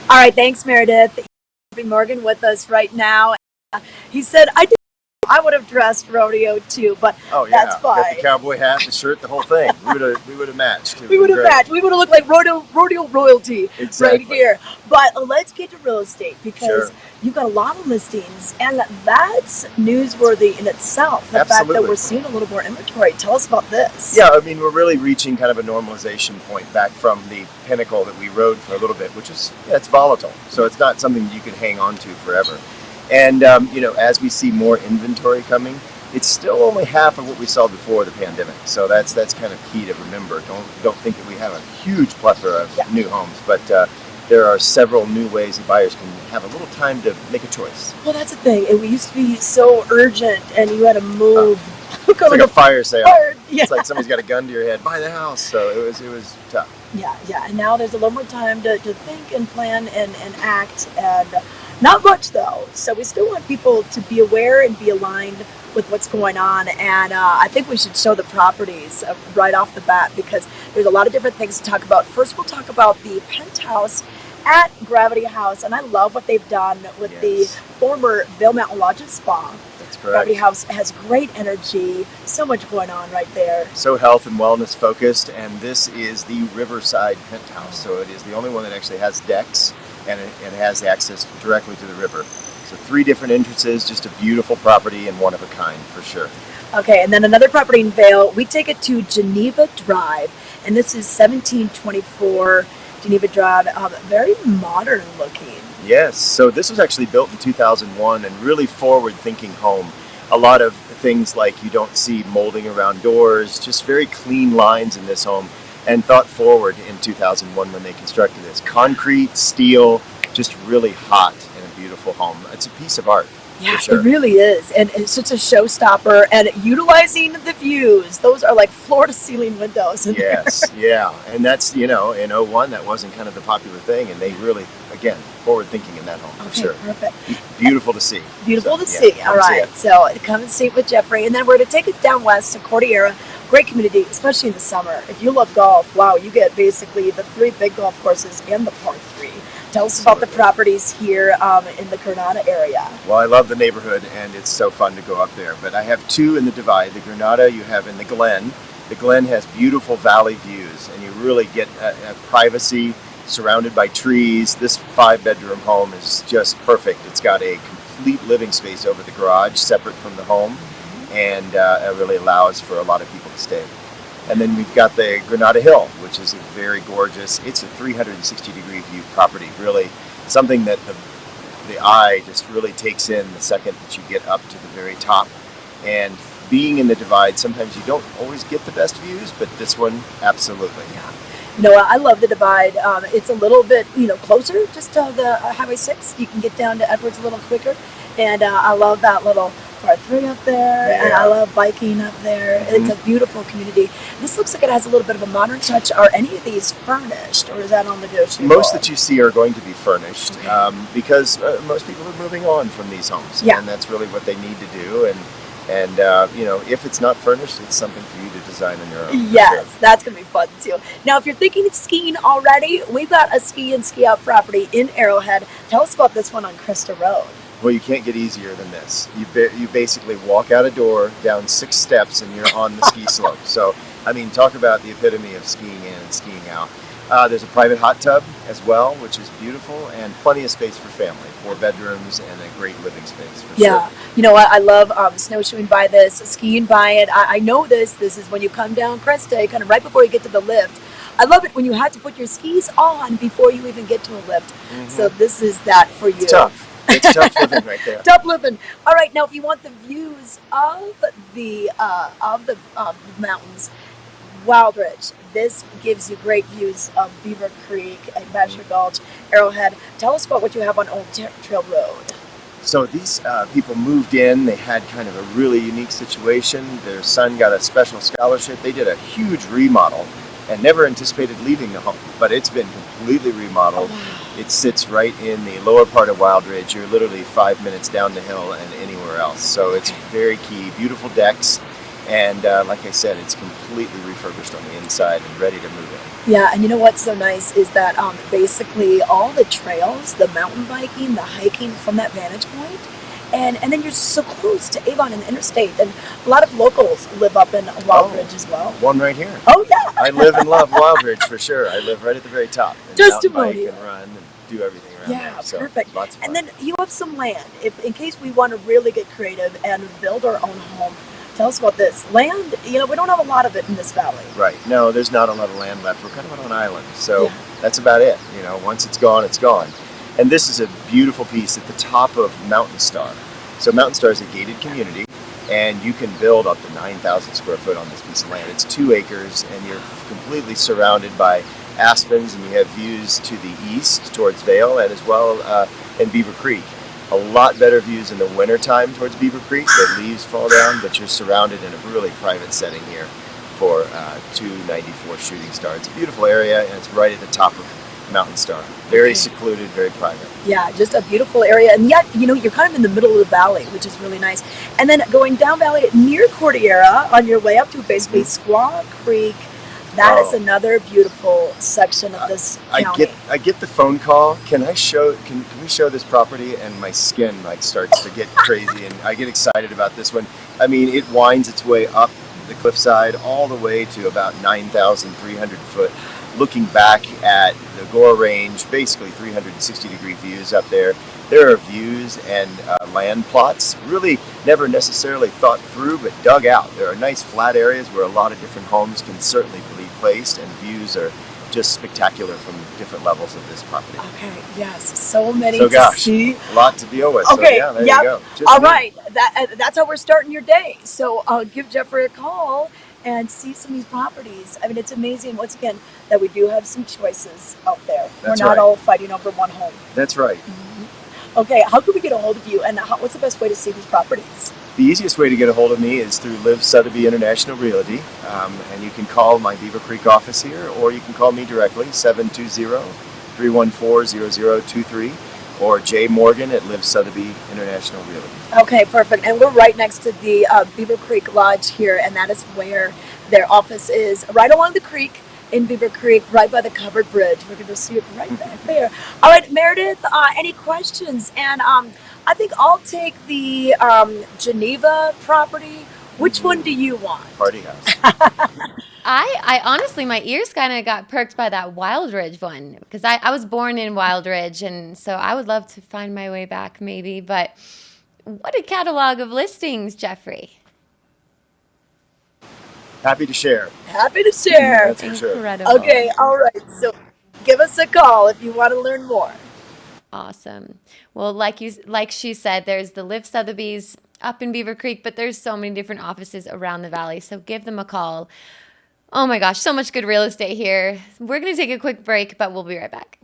All right, thanks, Meredith. Morgan with us right now. He said, I would have dressed rodeo too, but Oh that's yeah, got the fine. cowboy hat, the shirt, the whole thing. We would have matched. We would have matched. We would have looked like rodeo royalty Exactly. right here. But let's get to real estate because Sure. you've got a lot of listings, and that's newsworthy in itself. The fact that Absolutely. we're seeing a little more inventory. Tell us about this. Yeah, I mean we're really reaching kind of a normalization point back from the pinnacle that we rode for a little bit, which is it's volatile, so it's not something you can hang on to forever. And as we see more inventory coming, it's still only half of what we saw before the pandemic. So that's kind of key to remember. Don't think that we have a huge plethora of new homes, but there are several new ways that buyers can have a little time to make a choice. Well, that's the thing. It used to be so urgent, and you had to move. It's like a fire sale. Yeah. It's like somebody's got a gun to your head. Buy the house. So it was tough. Yeah. And now there's a little more time to think and plan and act, and not much though. So we still want people to be aware and be aligned with what's going on. And I think we should show the properties right off the bat because there's a lot of different things to talk about. First, we'll talk about the Penthouse at Gravity House, and I love what they've done with the former Vail Mountain Lodge and Spa. That's correct. Gravity House has great energy, so much going on right there. So health and wellness focused, and this is the Riverside Penthouse. So it is the only one that actually has decks, and it has access directly to the river. So 3 different entrances, just a beautiful property and one of a kind for sure. Okay, and then another property in Vail, we take it to Geneva Drive, and this is 1724 Geneva Drive, very modern looking. Yes, so this was actually built in 2001 and really forward-thinking home. A lot of things like you don't see molding around doors, just very clean lines in this home, and thought forward in 2001 when they constructed this. Concrete, steel, just really hot and a beautiful home. It's a piece of art. Yeah, for sure. It really is, and it's such a showstopper. And utilizing the views, those are like floor-to-ceiling windows. Yes, yeah, and that's in '01 that wasn't kind of the popular thing, and they really, again, forward thinking in that home for sure. Perfect. Beautiful to see. Beautiful to see. All right, so come and see it with Jeffrey, and then we're going to take it down west to Cordillera. Great community, especially in the summer. If you love golf, wow, you get basically the 3 big golf courses and the par 3. Tell us about the properties here in the Granada area. Well, I love the neighborhood, and it's so fun to go up there. But I have 2 in the Divide. The Granada you have in the Glen. The Glen has beautiful valley views, and you really get a privacy surrounded by trees. This 5-bedroom home is just perfect. It's got a complete living space over the garage, separate from the home, and it really allows for a lot of people to stay. And then we've got the Granada Hill, which is a very gorgeous, it's a 360-degree view property, really something that the eye just really takes in the second that you get up to the very top. And being in the Divide, sometimes you don't always get the best views, but this one, absolutely. Yeah. I love the Divide. It's a little bit, closer just to the Highway 6. You can get down to Edwards a little quicker. And I love that little par 3 up there, and I love biking up there. It's a beautiful community. This looks like it has a little bit of a modern touch. Are any of these furnished, or is that on negotiable? Most that you see are going to be furnished because most people are moving on from these homes, and that's really what they need to do. And if it's not furnished, it's something for you to design on your own. Yes, that's going to be fun too. Now, if you're thinking of skiing already, we've got a ski and ski out property in Arrowhead. Tell us about this one on Krista Road. Well, you can't get easier than this. You basically walk out a door, down 6 steps, and you're on the ski slope. So, I mean, talk about the epitome of skiing in and skiing out. There's a private hot tub as well, which is beautiful, and plenty of space for family. 4 bedrooms and a great living space for sure. I love snowshoeing by this, skiing by it. I know this. This is when you come down Cresta, kind of right before you get to the lift. I love it when you have to put your skis on before you even get to a lift. So this is that for you. It's tough. It's tough living right there. Tough living. All right, now if you want the views of the mountains, Wildridge. This gives you great views of Beaver Creek and Basher Gulch, Arrowhead. Tell us about what you have on Old Trail Road. So these people moved in. They had kind of a really unique situation. Their son got a special scholarship. They did a huge remodel and never anticipated leaving the home, but it's been completely remodeled. It sits right in the lower part of Wildridge. You're literally 5 minutes down the hill and anywhere else. So it's very key. Beautiful decks. And like I said, it's completely refurbished on the inside and ready to move in. Yeah, and you know what's so nice is that basically all the trails, the mountain biking, the hiking from that vantage point, and then you're so close to Avon and the interstate, and a lot of locals live up in Wildridge as well. One right here. Oh yeah, I live and love Wildridge for sure. I live right at the very top. And mountain bike testimonial. and run and do everything around Yeah, there. So perfect. lots of fun. And then you have some land. If in case we want to really get creative and build our own home, tell us about this land. You know, we don't have a lot of it in this valley. Right. No, there's not a lot of land left. We're kind of on an island. So Yeah. that's about it. You know, once it's gone, it's gone. And this is a beautiful piece at the top of Mountain Star. So Mountain Star is a gated community, and you can build up to 9,000 square foot on this piece of land. It's 2 acres, and you're completely surrounded by aspens, and you have views to the east towards Vale and as well in Beaver Creek. A lot better views in the wintertime towards Beaver Creek. The leaves fall down, but you're surrounded in a really private setting here for 294 Shooting Star. It's a beautiful area, and it's right at the top of Mountain Star. Very secluded, very private. Yeah, just a beautiful area. And yet, you know, you're kind of in the middle of the valley, which is really nice. And then going down valley near Cordillera on your way up to basically Squaw Creek. That is another beautiful section of this county. I get the phone call. Can we show this property? And my skin like starts to get crazy, and I get excited about this one. I mean, it winds its way up the cliffside all the way to about 9,300 foot, looking back at the Gore Range, basically 360-degree views up there. There are views and land plots really never necessarily thought through, but dug out. There are nice flat areas where a lot of different homes can certainly be placed, and views are just spectacular from different levels of this property. Okay, yes, so many So to gosh, see. a lot to deal with. Okay, So yeah, there you go. Just all me. right. That's how we're starting your day. So give Jeffrey a call and see some of these properties. I mean, it's amazing, once again, that we do have some choices out there. That's we're not right. all fighting over one home. That's right. Okay, how can we get a hold of you, and what's the best way to see these properties? The easiest way to get a hold of me is through LIV Sotheby International Realty, and you can call my Beaver Creek office here, or you can call me directly, 720-314-0023, or Jay Morgan at LIV Sotheby International Realty. Okay, perfect. And we're right next to the Beaver Creek Lodge here, and that is where their office is, right along the creek in Beaver Creek, right by the covered bridge. We're going to see it right back there. All right, Meredith, any questions? And I think I'll take the Geneva property. Which one do you want? Party house. I honestly, my ears kind of got perked by that Wildridge one, because I was born in Wildridge, and so I would love to find my way back maybe. But what a catalog of listings, Jeffrey. Happy to share. Happy to share. That's for sure. Incredible. Okay, all right. So give us a call if you want to learn more. Awesome. Well, like she said, there's the LIV Sotheby's up in Beaver Creek, but there's so many different offices around the valley. So give them a call. Oh my gosh, so much good real estate here. We're going to take a quick break, but we'll be right back.